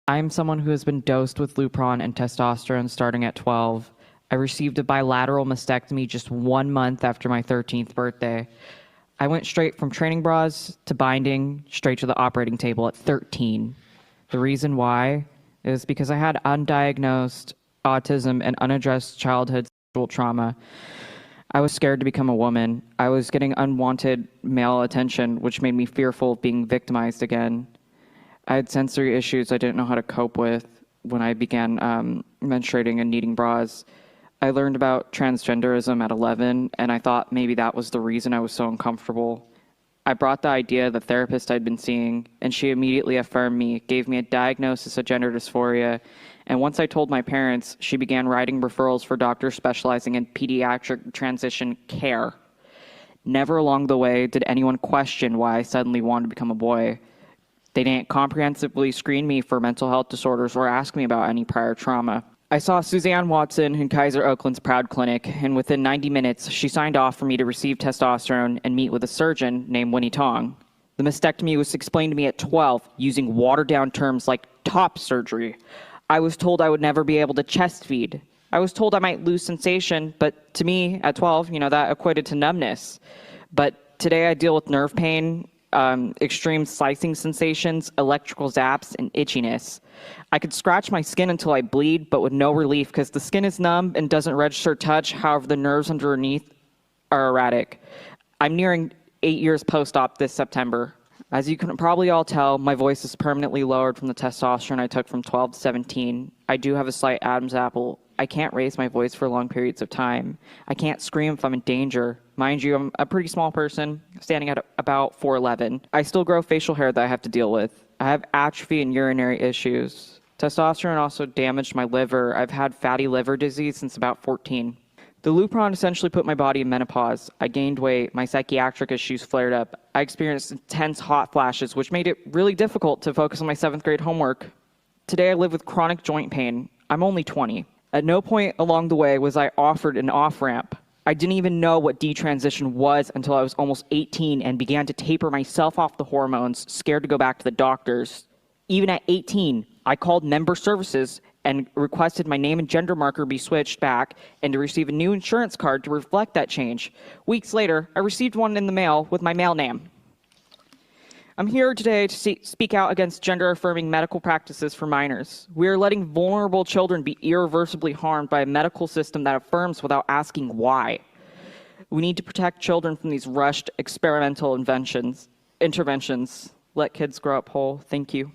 I'm someone who has been dosed with Lupron and testosterone starting at 12. I received a bilateral mastectomy just 1 month after my 13th birthday. I went straight from training bras to binding, straight to the operating table at 13. The reason why is because I had undiagnosed autism and unaddressed childhood sexual trauma. I was scared to become a woman. I was getting unwanted male attention, which made me fearful of being victimized again. I had sensory issues I didn't know how to cope with when I began menstruating and needing bras. I learned about transgenderism at 11, and I thought maybe that was the reason I was so uncomfortable. I brought the idea to the therapist I'd been seeing, and she immediately affirmed me, gave me a diagnosis of gender dysphoria, and once I told my parents, she began writing referrals for doctors specializing in pediatric transition care. Never along the way did anyone question why I suddenly wanted to become a boy. They didn't comprehensively screen me for mental health disorders or ask me about any prior trauma. I saw Suzanne Watson in Kaiser Oakland's Proud Clinic, and within 90 minutes, she signed off for me to receive testosterone and meet with a surgeon named Winnie Tong. The mastectomy was explained to me at 12 using watered-down terms like top surgery. I was told I would never be able to chest feed. I was told I might lose sensation, but to me, at 12, that equated to numbness. But today I deal with nerve pain, extreme slicing sensations, electrical zaps, and itchiness. I could scratch my skin until I bleed, but with no relief because the skin is numb and doesn't register touch. However, the nerves underneath are erratic. I'm nearing 8 years post-op this September. As you can probably all tell, my voice is permanently lowered from the testosterone I took from 12 to 17. I do have a slight Adam's apple. I can't raise my voice for long periods of time. I can't scream if I'm in danger. Mind you, I'm a pretty small person, standing at about 4'11". I still grow facial hair that I have to deal with. I have atrophy and urinary issues. Testosterone also damaged my liver. I've had fatty liver disease since about 14. The Lupron essentially put my body in menopause. I gained weight. My psychiatric issues flared up. I experienced intense hot flashes, which made it really difficult to focus on my 7th grade homework. Today I live with chronic joint pain. I'm only 20. At no point along the way was I offered an off-ramp. I didn't even know what detransition was until I was almost 18 and began to taper myself off the hormones, scared to go back to the doctors. Even at 18, I called member services and requested my name and gender marker be switched back and to receive a new insurance card to reflect that change. Weeks later, I received one in the mail with my male name. I'm here today to speak out against gender-affirming medical practices for minors. We are letting vulnerable children be irreversibly harmed by a medical system that affirms without asking why. We need to protect children from these rushed experimental interventions. Let kids grow up whole. Thank you.